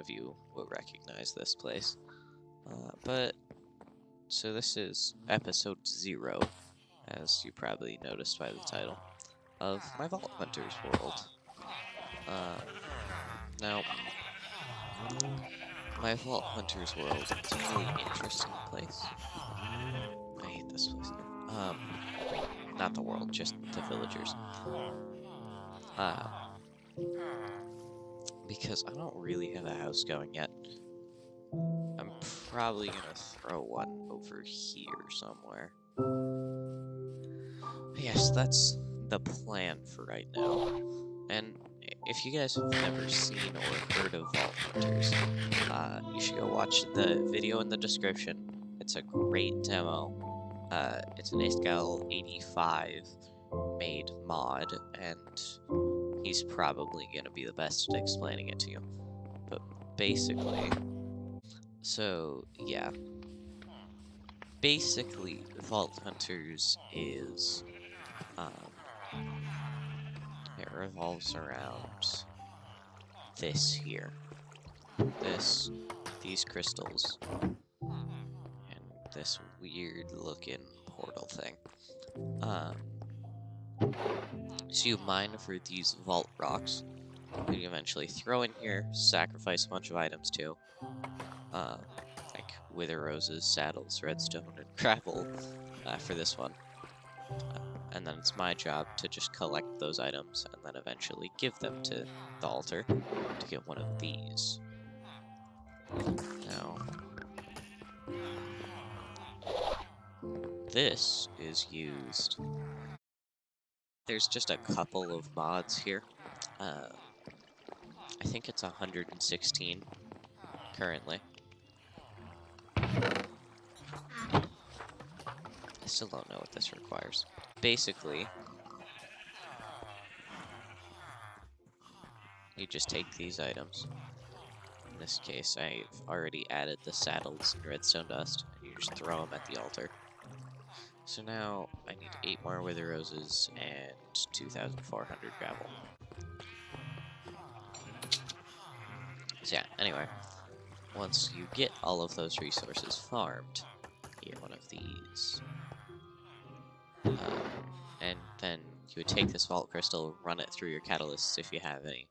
of you will recognize this place. So this is episode 0, as you probably noticed by the title, of my Vault Hunters world. Now, my Vault Hunters world is a really interesting place. I hate this place. Not the world, just the villagers. Because I don't really have a house going yet. I'm probably gonna throw one over here somewhere. But yes, that's the plan for right now. And if you guys have never seen or heard of Vault Hunters, you should go watch the video in the description. It's a great demo. It's an Iskall 85 made mod, and he's probably gonna be the best at explaining it to you. But basically, so yeah. Basically, Vault Hunters is, it revolves around this here. These crystals. And this weird looking portal thing. So you mine for these vault rocks. You eventually throw in here, sacrifice a bunch of items too. Like wither roses, saddles, redstone, and gravel for this one. And then it's my job to just collect those items and then eventually give them to the altar to get one of these. Now, this is used. There's just a couple of mods here. I think it's 116 currently. I still don't know what this requires. Basically, you just take these items. In this case, I've already added the saddles and redstone dust, and you just throw them at the altar. So now I need 8 more wither roses and 2,400 gravel. So yeah, anyway, once you get all of those resources farmed, you get one of these. And then you would take this vault crystal, run it through your catalysts if you have any,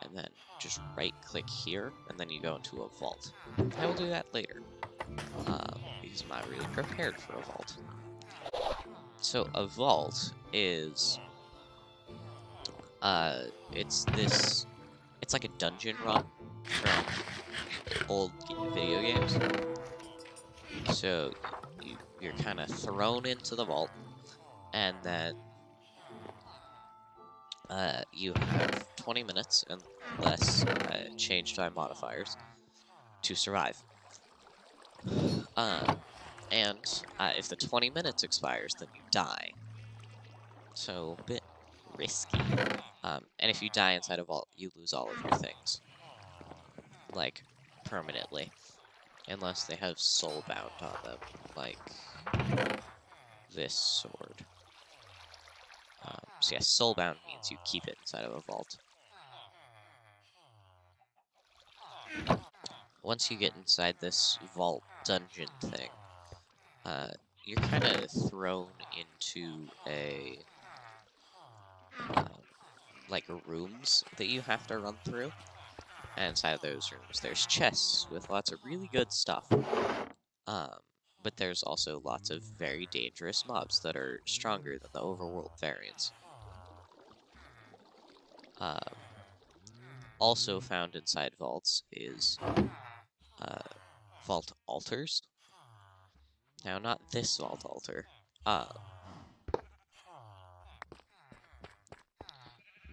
and then just right-click here, and then you go into a vault. I will do that later, because I'm not really prepared for a vault. So a vault is, it's like a dungeon run from old video games. So you're kind of thrown into the vault, and then you have 20 minutes, unless changed by modifiers, to survive. And if the 20 minutes expires, then you die. So, a bit risky. And if you die inside a vault, you lose all of your things. Like, permanently. Unless they have soulbound on them, like this sword. So yeah, soulbound means you keep it inside of a vault. Once you get inside this vault dungeon thing, you're kind of thrown into a like rooms that you have to run through. And inside of those rooms, there's chests with lots of really good stuff. But there's also lots of very dangerous mobs that are stronger than the overworld variants. Also found inside vaults is vault altars. Now, not this vault altar,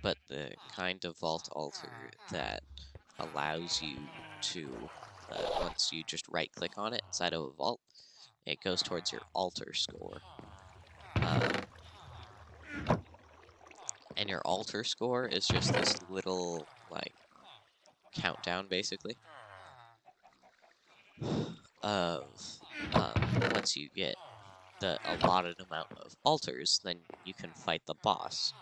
but the kind of vault altar that allows you to, once you just right-click on it inside of a vault, it goes towards your altar score. And your altar score is just this little, like, countdown, basically, of once you get the allotted amount of altars, then you can fight the boss.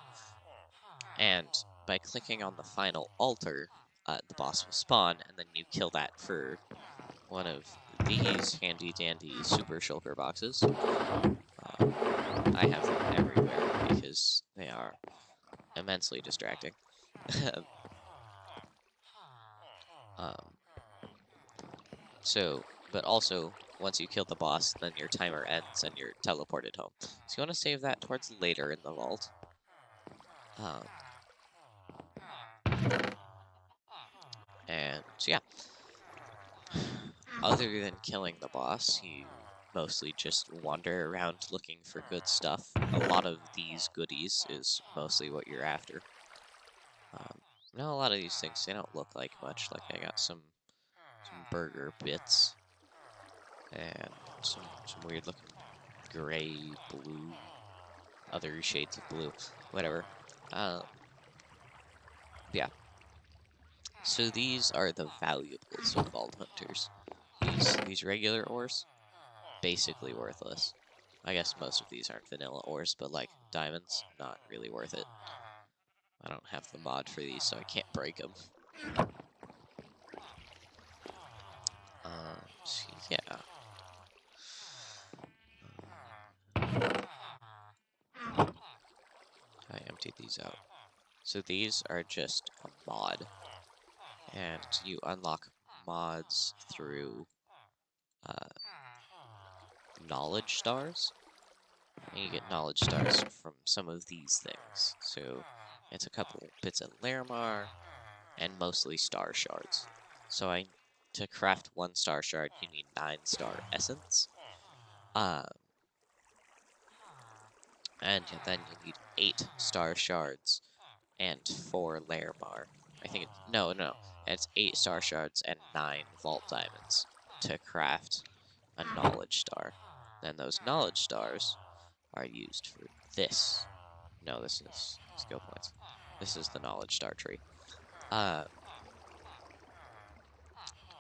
And by clicking on the final altar, the boss will spawn, and then you kill that for one of these handy-dandy super shulker boxes. I have them everywhere because they are immensely distracting. But also, once you kill the boss, then your timer ends and you're teleported home. So you want to save that towards later in the vault. And so yeah, other than killing the boss, you mostly just wander around looking for good stuff. A lot of these goodies is mostly what you're after. Now a lot of these things, they don't look like much. Like I got some burger bits and some weird looking gray, blue, other shades of blue, whatever. Yeah. So these are the valuables of Vault Hunters. These regular ores, basically worthless. I guess most of these aren't vanilla ores, but like diamonds, not really worth it. I don't have the mod for these, so I can't break them. So yeah. I emptied these out. So these are just a mod, and you unlock mods through knowledge stars. And you get knowledge stars from some of these things. So it's a couple bits of Larimar and mostly star shards. So to craft 1 star shard, you need 9 star essence. And then you need 8 star shards and 4 Larimar. I think no, it's 8 star shards and 9 vault diamonds to craft a knowledge star. Then those knowledge stars are used for this. No, this is skill points. This is the knowledge star tree. And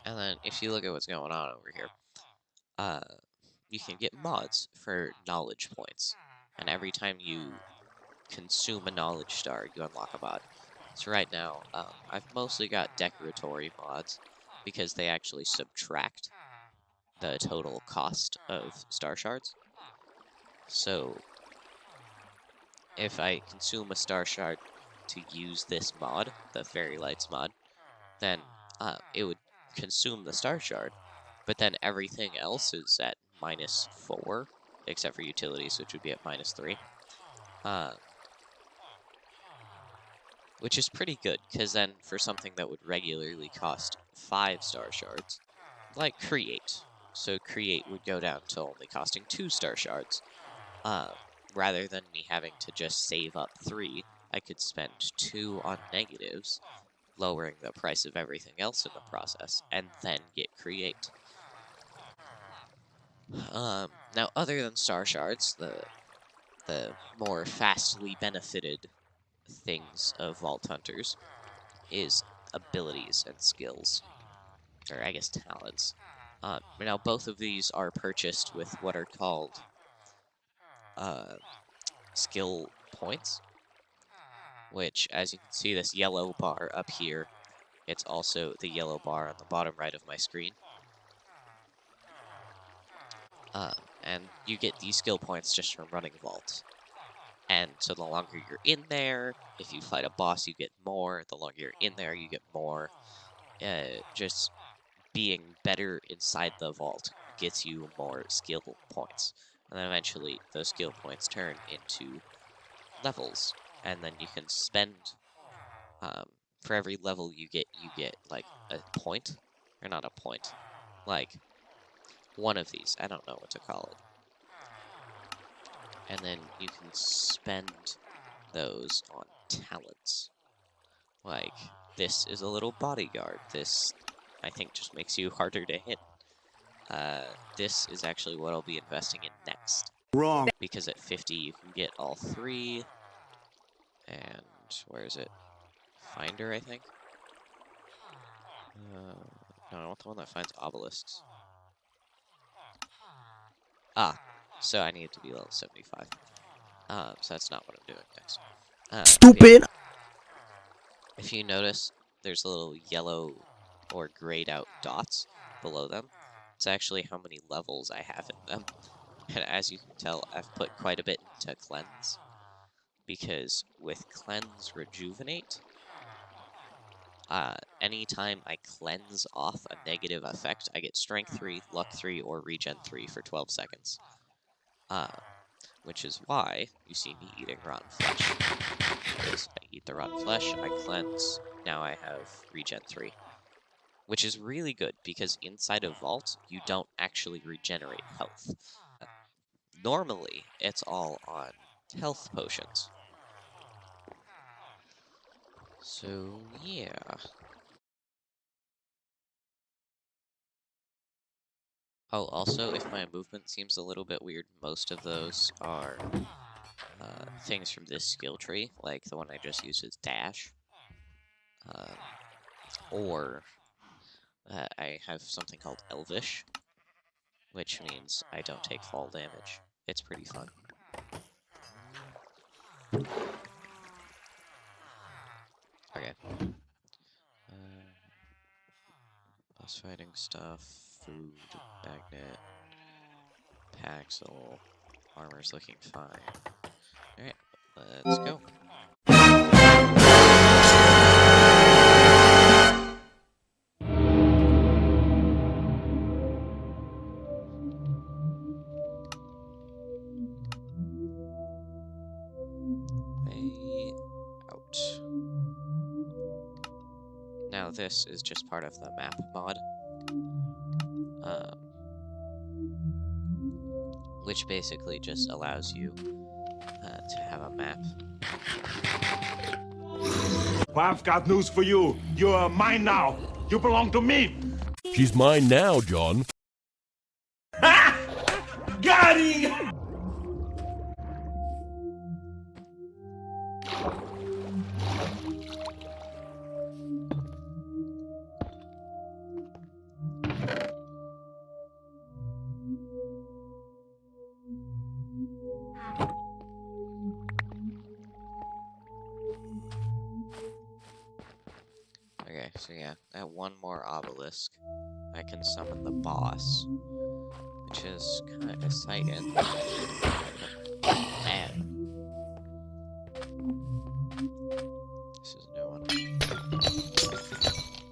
then if you look at what's going on over here, you can get mods for knowledge points. And every time you consume a knowledge star, you unlock a mod. So right now, I've mostly got decoratory mods because they actually subtract the total cost of star shards. So if I consume a star shard to use this mod, the Fairy Lights mod, then it would consume the star shard, but then everything else is at -4, except for utilities, which would be at -3. Which is pretty good, because then for something that would regularly cost 5 star shards, like Create. So Create would go down to only costing 2 star shards. Rather than me having to just save up 3, I could spend 2 on negatives, lowering the price of everything else in the process, and then get Create. Now, other than star shards, the more fastly benefited things of Vault Hunters is abilities and skills, or I guess talents. Now, both of these are purchased with what are called skill points, which, as you can see, this yellow bar up here, it's also the yellow bar on the bottom right of my screen. And you get these skill points just from running Vault. And so the longer you're in there, if you fight a boss, you get more. The longer you're in there, you get more. Just being better inside the vault gets you more skill points. And then eventually, those skill points turn into levels. And then you can spend, for every level you get like a point. Or not a point. Like, one of these. I don't know what to call it. And then you can spend those on talents. Like, this is a little bodyguard. This, I think, just makes you harder to hit. This is actually what I'll be investing in next. Wrong. Because at 50, you can get all 3. And where is it? Finder, I think? No, I want the one that finds obelisks. So I need to be level 75. So that's not what I'm doing next. Stupid! If you notice, there's little yellow or grayed out dots below them. It's actually how many levels I have in them. And as you can tell, I've put quite a bit into Cleanse, because with Cleanse Rejuvenate, anytime I cleanse off a negative effect, I get Strength 3, Luck 3, or Regen 3 for 12 seconds. Which is why you see me eating rotten flesh. Because I eat the rotten flesh, I cleanse, now I have Regen 3. Which is really good, because inside of Vault, you don't actually regenerate health. Normally, it's all on health potions. So, yeah. Oh, also, if my movement seems a little bit weird, most of those are things from this skill tree, like the one I just used is Dash. Or I have something called Elvish, which means I don't take fall damage. It's pretty fun. Okay. Boss fighting stuff, food, magnet, Paxel, armor's looking fine. Alright, let's go. Way out. Now this is just part of the map mod, which basically just allows you to have a map. Well, I've got news for you. You're mine now. You belong to me. She's mine now, John. Ha! Got him! Okay, so yeah, at one more obelisk, I can summon the boss, which is kind of exciting. Man. This is a new one.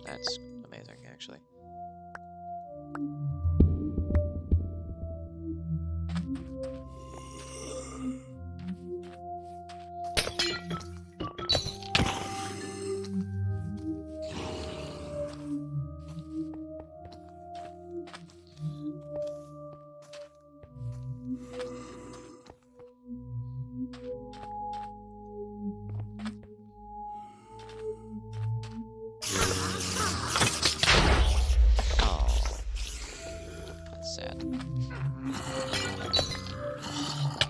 That's amazing, actually.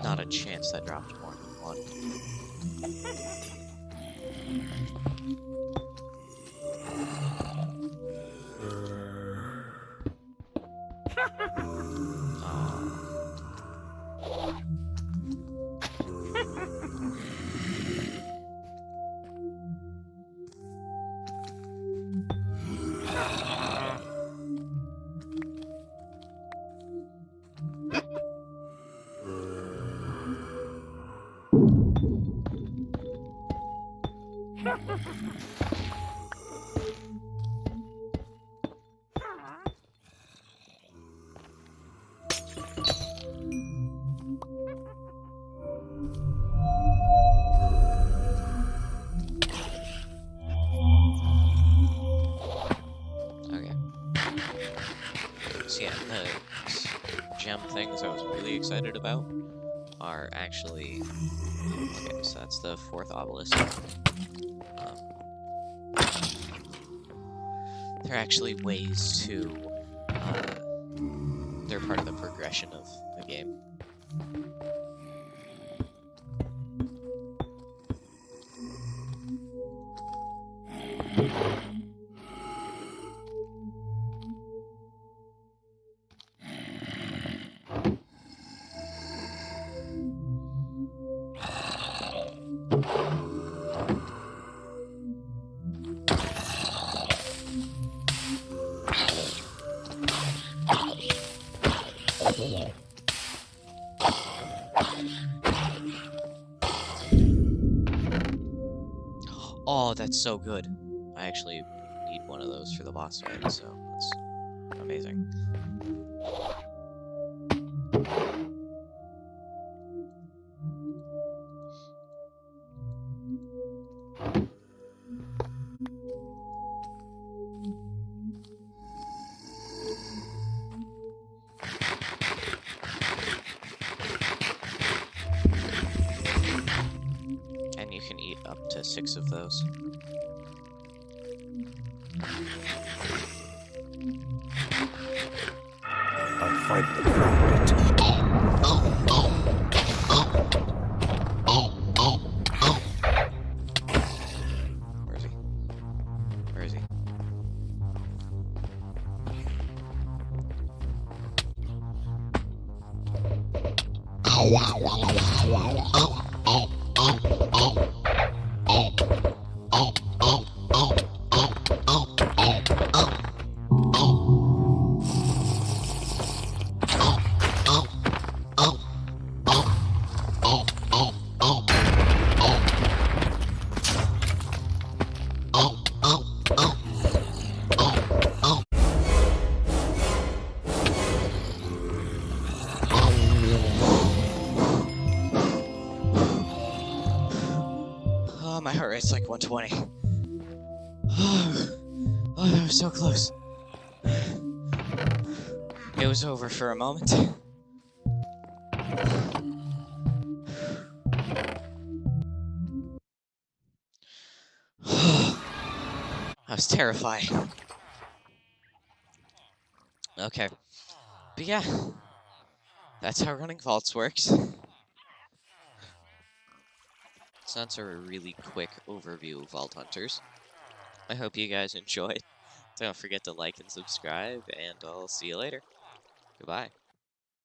Not a chance that dropped more than one. So yeah, the gem things I was really excited about are actually... Okay, so that's the 4th obelisk. They're actually ways to... they're part of the progression of the game. Oh, that's so good. I actually need one of those for the boss fight, so that's amazing. And you can eat up to 6 of those. I'll fight them round it. Where is he? Where is he? Oh, my heart rate's like 120. Oh, that was so close. It was over for a moment. That was terrifying. Okay. But yeah, that's how running vaults works. So that's a really quick overview of Vault Hunters. I hope you guys enjoyed. Don't forget to like and subscribe, and I'll see you later. Goodbye.